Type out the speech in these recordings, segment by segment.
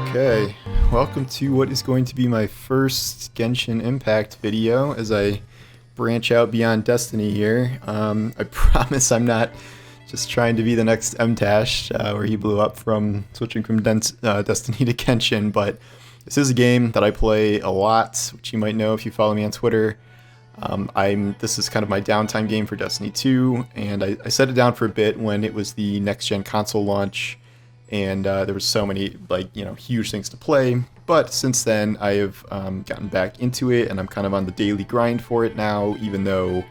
Okay, welcome to what is going to be my first Genshin Impact video as I branch out beyond Destiny here. I promise I'm not just trying to be the next MTash, where he blew up from switching from Destiny to Genshin, but this is a game that I play a lot, which you might know if you follow me on Twitter. This is kind of my downtime game for Destiny 2, and I set it down for a bit when it was the next-gen console launch, and there was so many, huge things to play. But since then, I have gotten back into it, and I'm kind of on the daily grind for it now, even though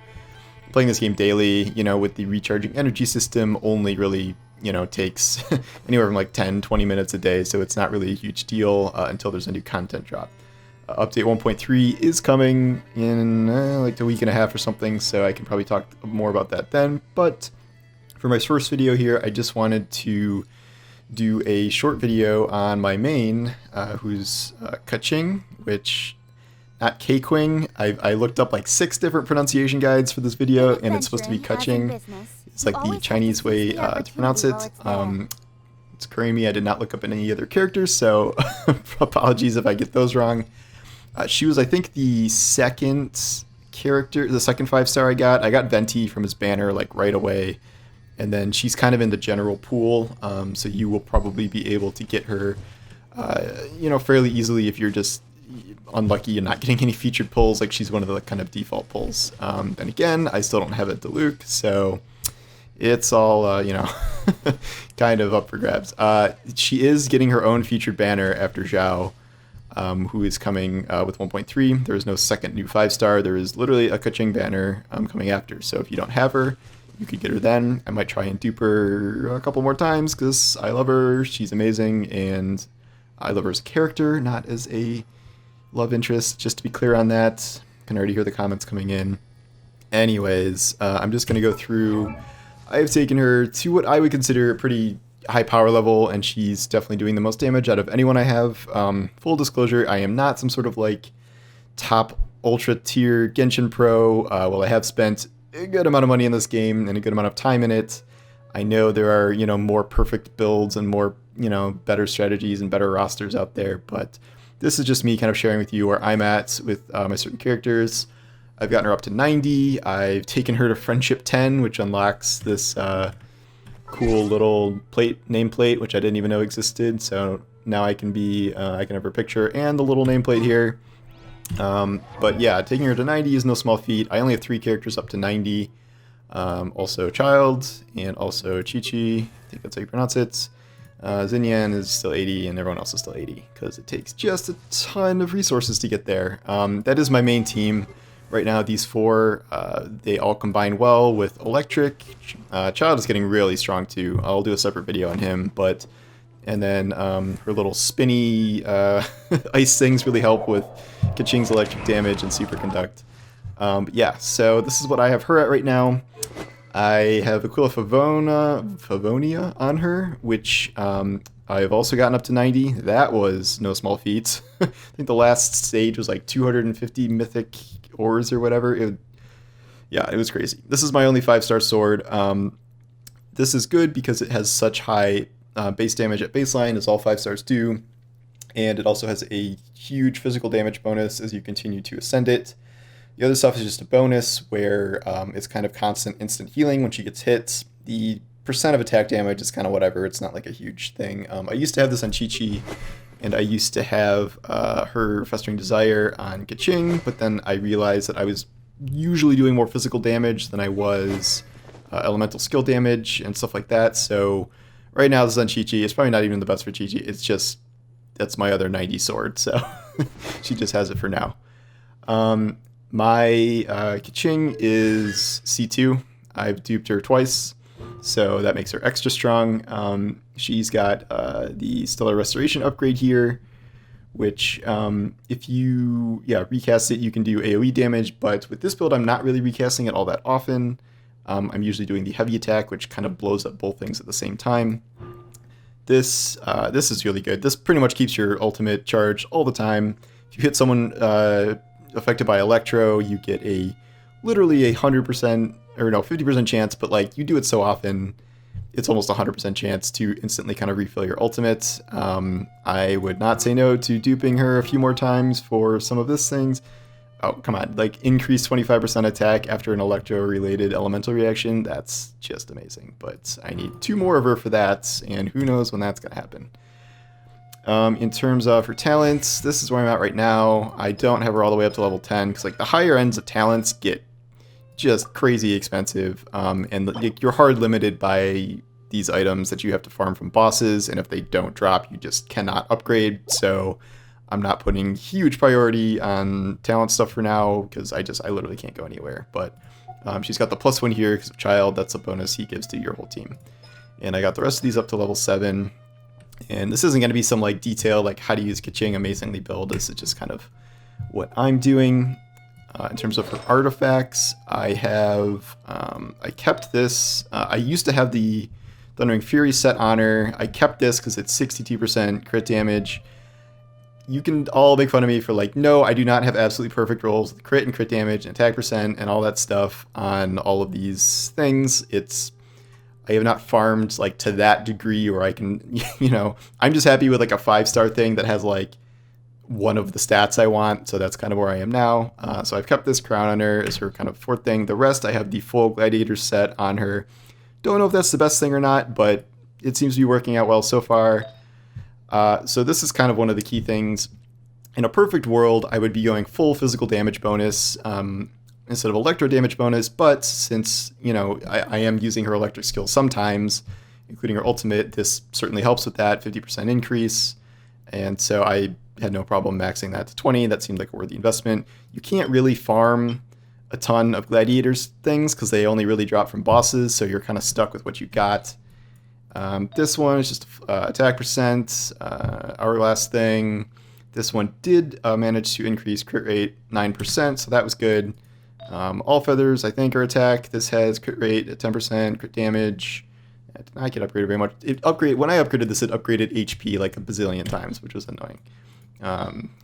playing this game daily, with the recharging energy system only really, takes anywhere from like 10-20 minutes a day, so it's not really a huge deal until there's a new content drop. Update 1.3 is coming in like a week and a half or something, so I can probably talk more about that then. But for my first video here, I just wanted to do a short video on my main, who's Keqing, which, not Keqing. I looked up like 6 different pronunciation guides for this video, and it's supposed to be Keqing. It's like the Chinese way to pronounce it. It's occurring to me I did not look up any other characters, so apologies if I get those wrong. She was, I think, the second character, the second 5-star I got. I got Venti from his banner like right away. And then she's kind of in the general pool, so you will probably be able to get her, fairly easily if you're just unlucky and not getting any featured pulls. Like, she's one of the kind of default pulls. Then again, I still don't have a Diluc, so it's all, kind of up for grabs. She is getting her own featured banner after Zhao, who is coming with 1.3. There is no second new 5-star. There is literally a Keqing banner coming after. So if you don't have her, you could get her then. I might try and dupe her a couple more times because I love her. She's amazing, and I love her as a character, not as a love interest, just to be clear on that. I can already hear the comments coming in. Anyways, I'm just going to go through. I've taken her to what I would consider a pretty high power level, and she's definitely doing the most damage out of anyone I have. Full disclosure, I am not some sort of like top ultra tier Genshin pro. Well, I have spent a good amount of money in this game and a good amount of time in it. I know there are, more perfect builds and more, better strategies and better rosters out there, but this is just me kind of sharing with you where I'm at with my certain characters. I've gotten her up to 90. I've taken her to Friendship 10, which unlocks this cool little nameplate, which I didn't even know existed. So now I can have her picture and the little nameplate here. But yeah, taking her to 90 is no small feat. I only have 3 characters up to 90. Also Child, and also Chi-Chi, I think that's how you pronounce it. Xinyan is still 80, and everyone else is still 80, because it takes just a ton of resources to get there. That is my main team. Right now, these 4, they all combine well with Electric. Child is getting really strong too. I'll do a separate video on him, but... And then her little spinny ice things really help with Keqing's electric damage and superconduct. But yeah, so this is what I have her at right now. I have Aquila Favonia on her, which I've also gotten up to 90. That was no small feat. I think the last stage was like 250 mythic ores or whatever. It was crazy. This is my only 5-star sword. This is good because it has such high base damage at baseline, as all 5-stars do, and it also has a huge physical damage bonus as you continue to ascend it. The other stuff is just a bonus where it's kind of constant instant healing when she gets hit. The percent of attack damage is kind of whatever, it's not like a huge thing. I used to have this on Chi-Chi, and I used to have her Festering Desire on Keqing, but then I realized that I was usually doing more physical damage than I was elemental skill damage and stuff like that, so right now, this is on Chi-Chi. It's probably not even the best for Chi-Chi. It's just, that's my other 90 sword, so she just has it for now. My Keqing is C2. I've duped her twice, so that makes her extra strong. She's got the Stellar Restoration upgrade here, which if you recast it, you can do AoE damage, but with this build, I'm not really recasting it all that often. I'm usually doing the heavy attack, which kind of blows up both things at the same time. This is really good. This pretty much keeps your ultimate charged all the time. If you hit someone affected by Electro, you get literally 100% or no 50% chance, but like you do it so often, it's almost 100% chance to instantly kind of refill your ultimate. I would not say no to duping her a few more times for some of these things. Oh, come on, like increase 25% attack after an electro-related elemental reaction, that's just amazing. But I need 2 more of her for that, and who knows when that's going to happen. In terms of her talents, this is where I'm at right now. I don't have her all the way up to level 10, because like the higher ends of talents get just crazy expensive, and like, you're hard limited by these items that you have to farm from bosses, and if they don't drop, you just cannot upgrade. So I'm not putting huge priority on talent stuff for now, because I literally can't go anywhere. But she's got the +1 here because of Child. That's a bonus he gives to your whole team. And I got the rest of these up to level 7. And this isn't going to be some like detail like how to use Keqing amazingly build. This is just kind of what I'm doing. In terms of her artifacts, I have I kept this. I used to have the Thundering Fury set on her. I kept this because it's 62% crit damage. You can all make fun of me for like, no, I do not have absolutely perfect rolls with crit and crit damage and attack percent and all that stuff on all of these things. I have not farmed like to that degree where I can, you know, I'm just happy with like a 5-star thing that has like one of the stats I want. So that's kind of where I am now. So I've kept this crown on her as her kind of 4th thing. The rest, I have the full gladiator set on her. Don't know if that's the best thing or not, but it seems to be working out well so far. So this is kind of one of the key things. In a perfect world, I would be going full physical damage bonus instead of electro damage bonus, but since, you know, I am using her electric skill sometimes, including her ultimate, this certainly helps with that 50% increase. And so I had no problem maxing that to 20. That seemed like a worthy investment. You can't really farm a ton of gladiators things because they only really drop from bosses, so you're kind of stuck with what you got. This one is just attack percent, hourglass thing. This one did manage to increase crit rate 9%, so that was good. All feathers, I think, are attack. This has crit rate at 10%, crit damage. I get upgraded very much. When I upgraded this, it upgraded HP like a bazillion times, which was annoying.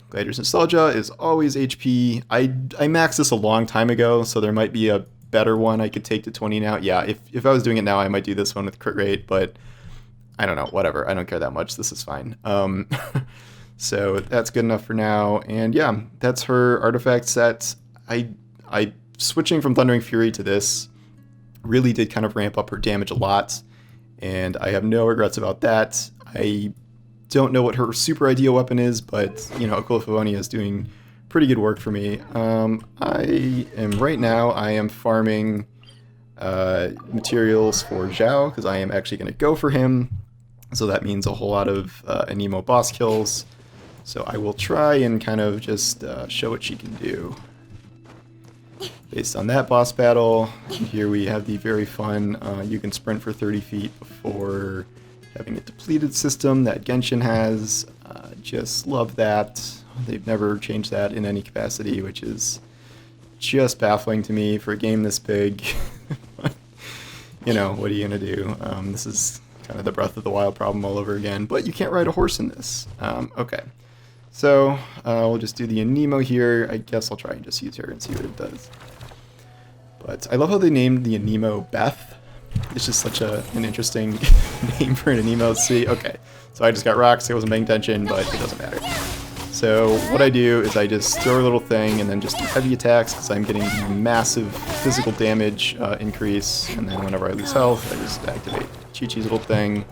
Gladiator's Nostalgia is always HP. I maxed this a long time ago, so there might be a better one I could take to 20 now. Yeah, if I was doing it now, I might do this one with crit rate, but I don't know, whatever. I don't care that much. This is fine. So that's good enough for now. And yeah, that's her artifact set. I switching from Thundering Fury to this really did kind of ramp up her damage a lot, and I have no regrets about that. I don't know what her super ideal weapon is, but you know, Aquila Favonia is doing pretty good work for me. I am farming materials for Zhao because I am actually going to go for him. So that means a whole lot of Anemo boss kills. So I will try and kind of just show what she can do. Based on that boss battle, here we have the very fun, you can sprint for 30 feet before having a depleted system that Genshin has. Just love that. They've never changed that in any capacity, which is just baffling to me for a game this big. You know, what are you going to do? This is kind of the Breath of the Wild problem all over again, but you can't ride a horse in this. Okay, so we'll just do the Anemo here. I guess I'll try and just use her and see what it does. But I love how they named the Anemo Beth. It's just such an interesting name for an Anemo. See, okay, so I just got rocks. I wasn't paying attention, but it doesn't matter. So what I do is I just throw a little thing and then just do heavy attacks because I'm getting massive physical damage increase. And then whenever I lose health, I just activate Chi-Chi's little thing.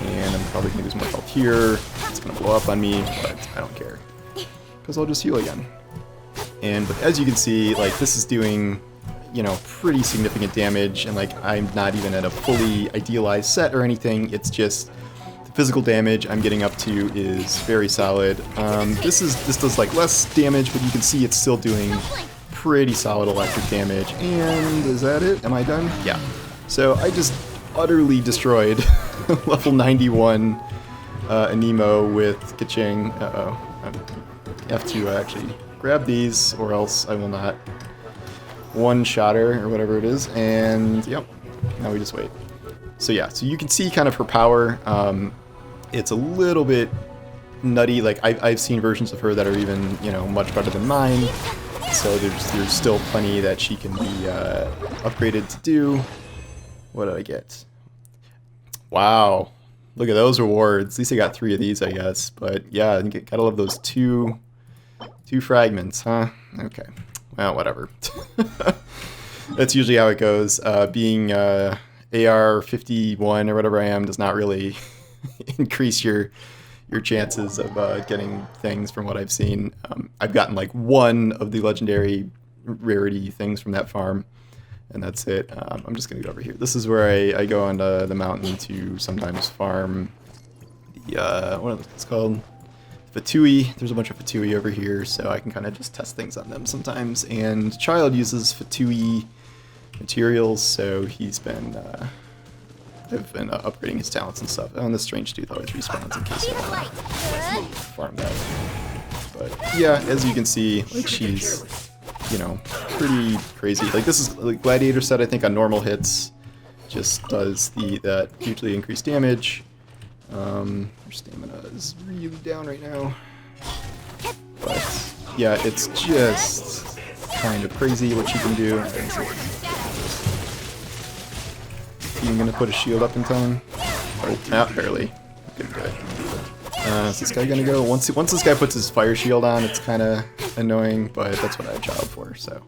And I'm probably going to lose more health here. It's going to blow up on me, but I don't care because I'll just heal again. But as you can see, like, this is doing, you know, pretty significant damage, and like I'm not even at a fully idealized set or anything. It's just the physical damage I'm getting up to is very solid. This does like less damage, but you can see it's still doing pretty solid electric damage. And is that it? Am I done? Yeah. So I just utterly destroyed level 91 Anemo with Keqing. I have to actually grab these, or else I will not one-shotter, or whatever it is, and yep, now we just wait. So yeah, so you can see kind of her power. It's a little bit nutty. Like, I've seen versions of her that are even, you know, much better than mine, so there's still plenty that she can be upgraded to do. What did I get? Wow. Look at those rewards. At least I got 3 of these, I guess. But yeah, you gotta love those two fragments, huh? Okay. Well, whatever. That's usually how it goes. Being AR 51 or whatever I am does not really increase your chances of getting things from what I've seen. I've gotten like 1 of the legendary rarity things from that farm, and that's it. I'm just gonna go over here. This is where I go onto the mountain to sometimes farm the what is it called? Fatui. There's a bunch of Fatui over here, so I can kind of just test things on them sometimes. And Child uses Fatui materials, so he's been I've been upgrading his talents and stuff. Oh, and the strange tooth always respawns in case I farm that. But yeah, as you can see, like she's, you know, pretty crazy. Like this is like Gladiator set, I think on normal hits just does that hugely increased damage. Her stamina is really down right now. But yeah, it's just kind of crazy what she can do. You gonna put a shield up in time? Oh, not barely. Good, good. Is this guy gonna go? Once this guy puts his fire shield on, it's kind of annoying, but that's what I have Child for. So,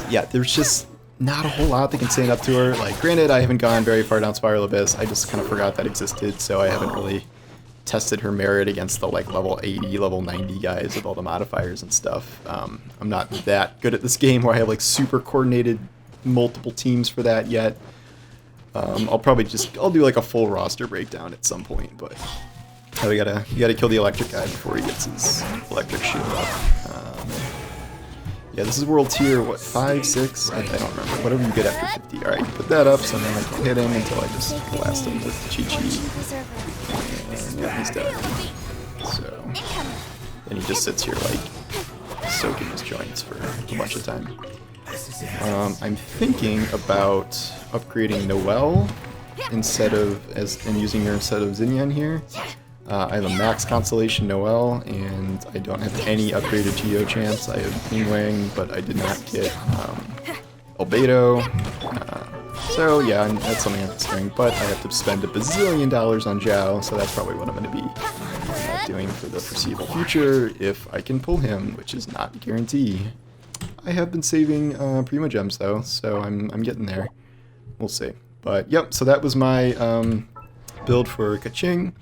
yeah, there's just not a whole lot that can stand up to her. Like, granted, I haven't gone very far down Spiral Abyss. I just kind of forgot that existed, so I haven't really tested her merit against the like level 80, level 90 guys with all the modifiers and stuff. I'm not that good at this game where I have like super coordinated multiple teams for that yet. I'll do like a full roster breakdown at some point, but you gotta kill the electric guy before he gets his electric shield up. Yeah, this is world tier, what, 5, 6? I don't remember. Whatever you get after 50. Alright, you put that up so then I can hit him until I just blast him with Chi-Chi. And yeah, he's dead. So, and he just sits here like soaking his joints for a bunch of time. I'm thinking about upgrading Noelle and using her instead of Xinyan here. I have a max constellation Noelle, and I don't have any upgraded Geo chance. I have Ningwang, but I did not get Albedo. So yeah, that's something I'm considering. But I have to spend $1 bazillion on Zhao, so that's probably what I'm going to be doing for the foreseeable future if I can pull him, which is not a guarantee. I have been saving Prima Gems though, so I'm getting there. We'll see. But yep, so that was my build for Keqing.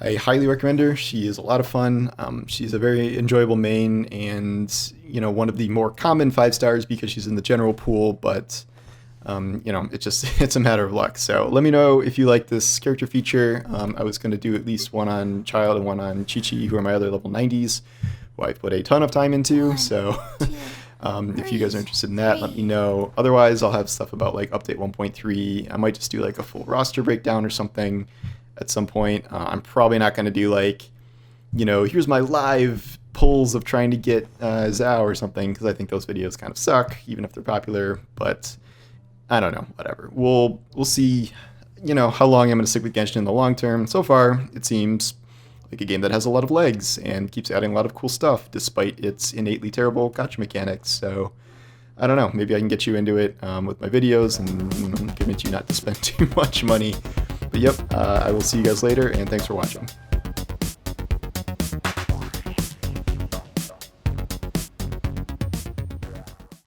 I highly recommend her. She is a lot of fun. She's a very enjoyable main, and you know, one of the more common 5 stars because she's in the general pool. But you know, it's a matter of luck. So let me know if you like this character feature. I was going to do at least one on Child and one on Chi-Chi, who are my other level 90s, who I've put a ton of time into. So if you guys are interested in that, let me know. Otherwise, I'll have stuff about like update 1.3. I might just do like a full roster breakdown or something at some point. I'm probably not going to do like, you know, here's my live pulls of trying to get Zhao or something, because I think those videos kind of suck, even if they're popular. But I don't know, whatever. We'll see, you know, how long I'm going to stick with Genshin in the long term. So far, it seems like a game that has a lot of legs and keeps adding a lot of cool stuff despite its innately terrible gacha mechanics. So I don't know, maybe I can get you into it with my videos and convince you not to spend too much money. But yep, I will see you guys later, and thanks for watching.